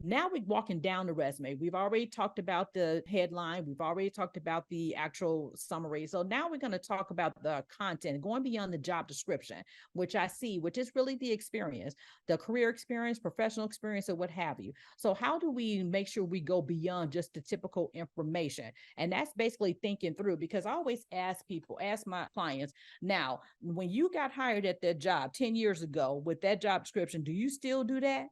Now we're walking down the resume. We've already talked about the headline. We've already talked about the actual summary. So now we're going to talk about the content, going beyond the job description, which I see, which is really the experience, the career experience, professional experience, or what have you. So how do we make sure we go beyond just the typical information? And that's basically thinking through, because I always ask people, ask my clients, now, when you got hired at that job 10 years ago with that job description, do you still do that?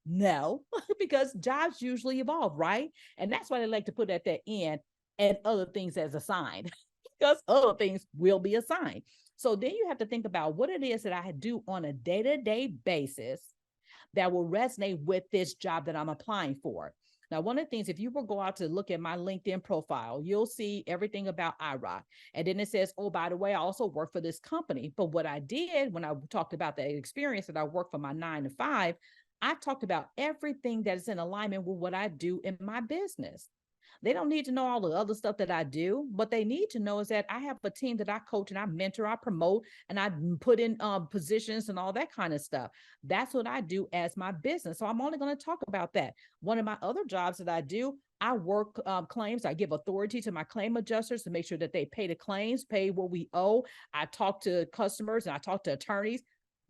No, because jobs usually evolve, right? And that's why they like to put at the end and other things as assigned, because other things will be assigned. So then you have to think about what it is that I do on a day-to-day basis that will resonate with this job that I'm applying for. Now, one of the things, if you will go out to look at my LinkedIn profile, you'll see everything about iRock. And then it says, oh, by the way, I also work for this company. But what I did when I talked about the experience that I work for my 9 to 5, I talked about everything that is in alignment with what I do in my business. They don't need to know all the other stuff that I do. What they need to know is that I have a team that I coach and I mentor, I promote, and I put in positions and all that kind of stuff. That's what I do as my business. So I'm only going to talk about that. One of my other jobs that I do, I work claims. I give authority to my claim adjusters to make sure that they pay the claims, pay what we owe. I talk to customers and I talk to attorneys.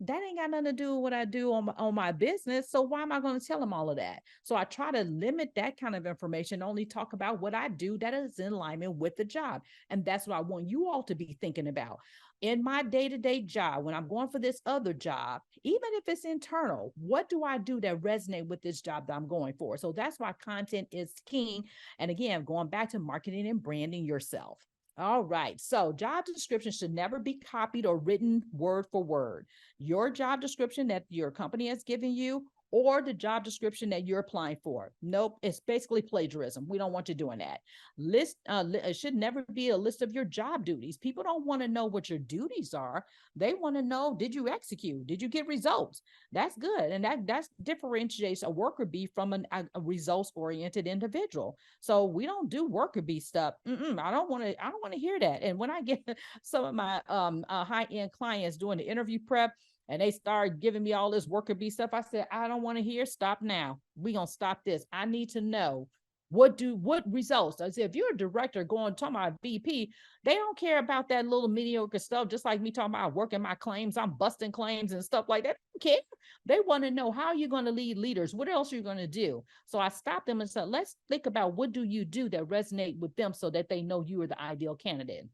That ain't got nothing to do with what I do on my business. So why am I going to tell them all of that? So I try to limit that kind of information, only talk about what I do that is in alignment with the job. And that's what I want you all to be thinking about. In my day-to-day job, when I'm going for this other job, even if it's internal, what do I do that resonate with this job that I'm going for? So that's why content is king. And again, going back to marketing and branding yourself. All right. So job description should never be copied or written word for word. Your job description that your company has given you or the job description that you're applying for. Nope, it's basically plagiarism. We don't want you doing that. It should never be a list of your job duties. People don't want to know what your duties are. They want to know, did you execute? Did you get results? That's good. And that differentiates a worker bee from a results-oriented individual. So we don't do worker bee stuff. I don't want to hear that. And when I get some of my high-end clients doing the interview prep, and they started giving me all this worker bee stuff, I said, I don't want to hear. Stop now. We're going to stop this. I need to know what results. I said, if you're a director going talking about VP, they don't care about that little mediocre stuff, just like me talking about working my claims. I'm busting claims and stuff like that. They don't care. They want to know, how are you going to lead leaders? What else are you going to do? So I stopped them and said, let's think about what do you do that resonate with them so that they know you are the ideal candidate.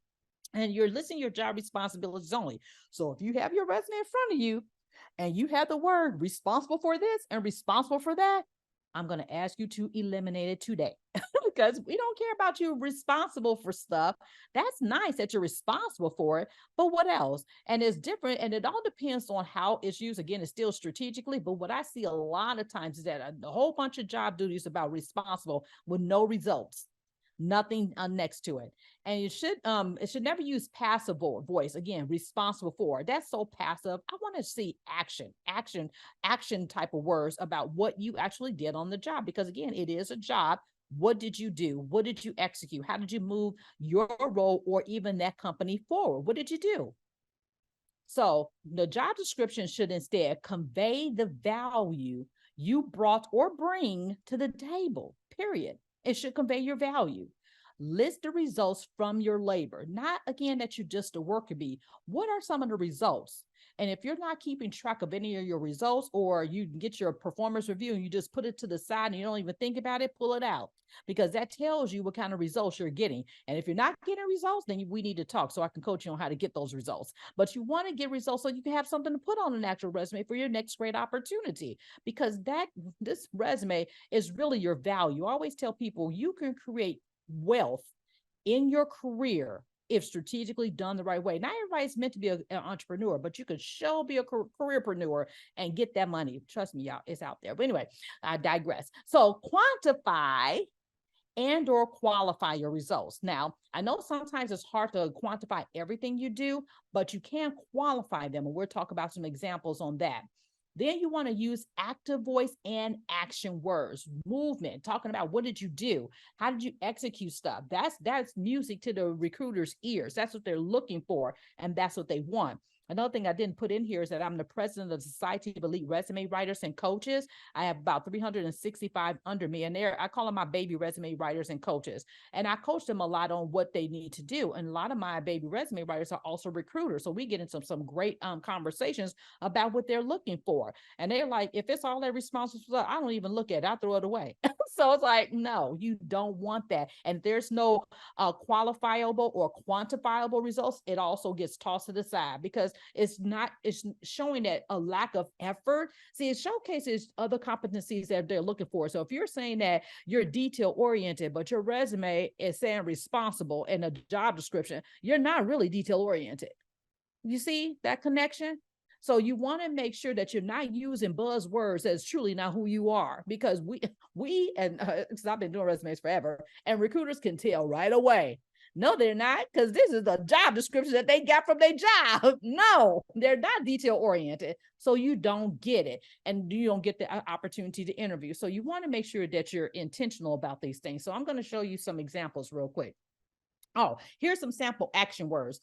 And you're listing your job responsibilities only. So if you have your resume in front of you and you have the word responsible for this and responsible for that, I'm going to ask you to eliminate it today because we don't care about you responsible for stuff. That's nice that you're responsible for it, but what else? And it's different. And it all depends on how it's used. Again, it's still strategically, but what I see a lot of times is that a whole bunch of job duties about responsible with no results, nothing next to it. And it should never use passive voice. Again, responsible for. That's so passive. I want to see action type of words about what you actually did on the job, because again, it is a job. What did you do? What did you execute? How did you move your role or even that company forward? What did you do? So the job description should instead convey the value you brought or bring to the table, period. It should convey your value. List the results from your labor, not again that you're just a worker bee. What are some of the results? And if you're not keeping track of any of your results, or you get your performance review and you just put it to the side and you don't even think about it, pull it out, because that tells you what kind of results you're getting. And if you're not getting results, then we need to talk so I can coach you on how to get those results. But you want to get results so you can have something to put on an actual resume for your next great opportunity, because this resume is really your value. I always tell people you can create wealth in your career if strategically done the right way. Not everybody's meant to be an entrepreneur, but you could sure be a careerpreneur and get that money. Trust me, y'all, it's out there. But anyway, I digress. So quantify and or qualify your results. Now, I know sometimes it's hard to quantify everything you do, but you can qualify them. And we'll talk about some examples on that. Then you want to use active voice and action words, movement, talking about what did you do? How did you execute stuff? That's music to the recruiter's ears. That's what they're looking for, and that's what they want. Another thing I didn't put in here is that I'm the president of the Society of Elite Resume Writers and Coaches. I have about 365 under me, and I call them my baby resume writers and coaches. And I coach them a lot on what they need to do. And a lot of my baby resume writers are also recruiters. So we get into some great conversations about what they're looking for. And they're like, if it's all their responsibility, I don't even look at it. I throw it away. So it's like, no, you don't want that. And there's no qualifiable or quantifiable results. It also gets tossed to the side because it's showing that a lack of effort. See, it showcases other competencies that they're looking for. So if you're saying that you're detail oriented, but your resume is saying responsible in a job description, you're not really detail oriented. You see that connection? So you want to make sure that you're not using buzzwords that's truly not who you are, because we and because I've been doing resumes forever, and recruiters can tell right away. No, they're not, because this is the job description that they got from their job. No, they're not detail oriented. So you don't get it, and you don't get the opportunity to interview. So you want to make sure that you're intentional about these things. So I'm going to show you some examples real quick. Oh, here's some sample action words.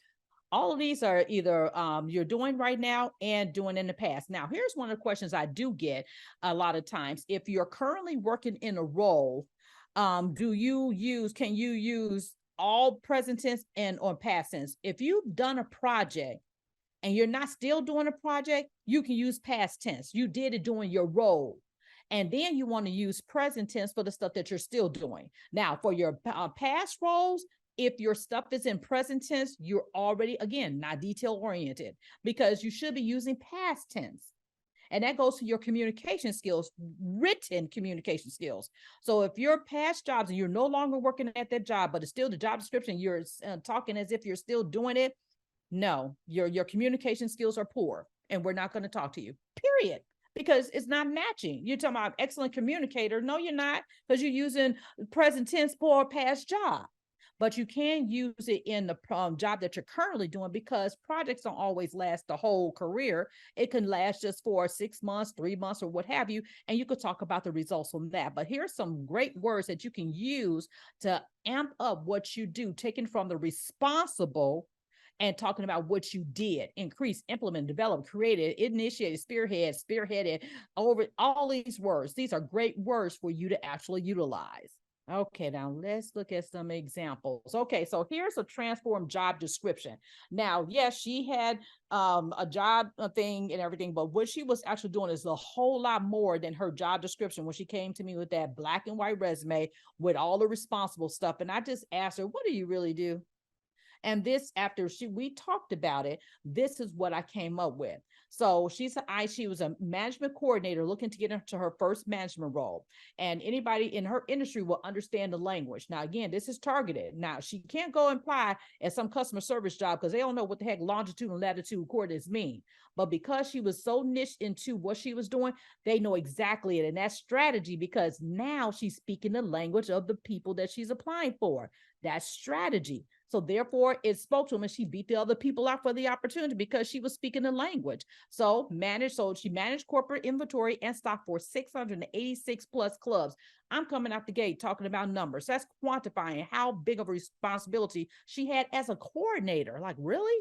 All of these are either you're doing right now and doing in the past. Now, here's one of the questions I do get a lot of times. If you're currently working in a role, can you use all present tense and or past tense? If you've done a project and you're not still doing a project, you can use past tense. You did it during your role. And then you want to use present tense for the stuff that you're still doing. Now, for your past roles, if your stuff is in present tense, you're already, again, not detail oriented, because you should be using past tense. And that goes to your communication skills, written communication skills. So if your past jobs and you're no longer working at that job, but it's still the job description, you're talking as if you're still doing it, no, your communication skills are poor, and we're not going to talk to you, period. Because it's not matching. You're talking about excellent communicator. No, you're not, because you're using present tense for a past job. But you can use it in the job that you're currently doing, because projects don't always last the whole career. It can last just for 6 months, 3 months, or what have you. And you could talk about the results on that. But here's some great words that you can use to amp up what you do, taken from the responsible and talking about what you did: increase, implement, develop, created, initiated, spearheaded, over all these words. These are great words for you to actually utilize. Okay, now let's look at some examples. Okay, so here's a transformed job description. Now, yes, she had a job thing and everything, but what she was actually doing is a whole lot more than her job description when she came to me with that black and white resume with all the responsible stuff. And I just asked her, what do you really do? And this, after we talked about it, this is what I came up with. So she was a management coordinator looking to get into her first management role. And anybody in her industry will understand the language. Now, again, this is targeted. Now, she can't go and apply at some customer service job because they don't know what the heck longitude and latitude coordinates mean. But because she was so niched into what she was doing, they know exactly it. And that's strategy, because now she's speaking the language of the people that she's applying for. That's strategy. So therefore, it spoke to him, and she beat the other people out for the opportunity because she was speaking the language. So she managed corporate inventory and stock for 686 plus clubs. I'm coming out the gate talking about numbers. That's quantifying how big of a responsibility she had as a coordinator. Like, really?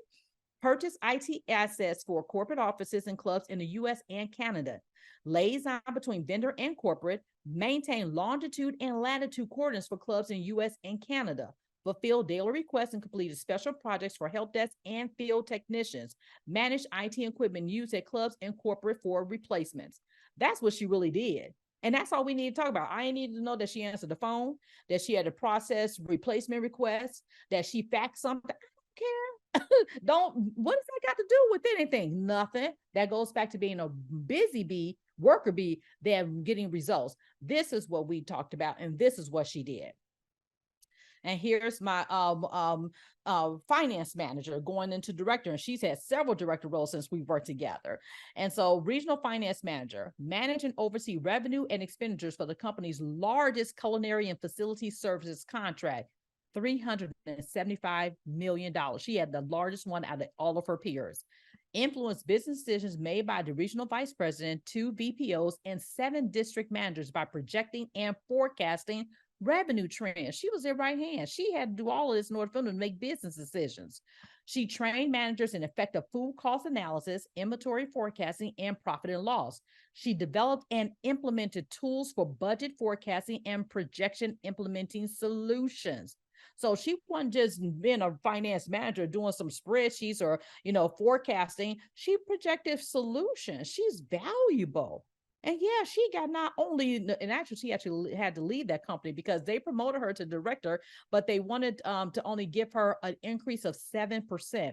Purchase IT assets for corporate offices and clubs in the US and Canada. Liaison between vendor and corporate. Maintain longitude and latitude coordinates for clubs in US and Canada. Fulfill daily requests and completed special projects for help desk and field technicians. Manage IT equipment used at clubs and corporate for replacements. That's what she really did. And that's all we need to talk about. I need to know that she answered the phone, that she had to process replacement requests, that she faxed something. I don't care. What does that got to do with anything? Nothing. That goes back to being a busy bee, worker bee, than getting results. This is what we talked about, and this is what she did. And here's my finance manager going into director, and she's had several director roles since we've worked together. And so regional finance manager, manage and oversee revenue and expenditures for the company's largest culinary and facility services contract, $375 million. She had the largest one out of all of her peers. Influence business decisions made by the regional vice president, 2 VPOs, and 7 district managers by projecting and forecasting revenue trends. She was their right hand. She had to do all of this in order for them to make business decisions. She trained managers in effective food cost analysis, inventory forecasting, and profit and loss. She developed and implemented tools for budget forecasting and projection implementing solutions. So she wasn't just being a finance manager doing some spreadsheets or, forecasting. She projected solutions. She's valuable. And yeah, she got not only, in actually, she actually had to leave that company because they promoted her to director, but they wanted to only give her an increase of 7%.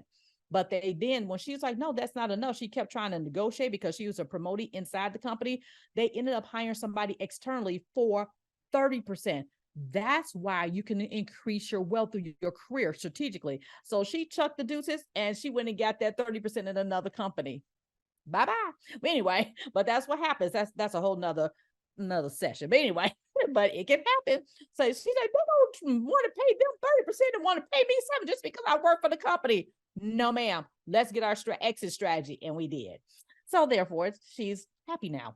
But they then, when she was like, no, that's not enough, she kept trying to negotiate because she was a promotee inside the company. They ended up hiring somebody externally for 30%. That's why you can increase your wealth through your career strategically. So she chucked the deuces and she went and got that 30% in another company. Bye-bye. But anyway, but that's what happens. That's a whole nother session. But anyway, but it can happen. So she's like, they don't want to pay them 30% and want to pay me 7 just because I work for the company. No, ma'am. Let's get our exit strategy. And we did. So therefore, she's happy now.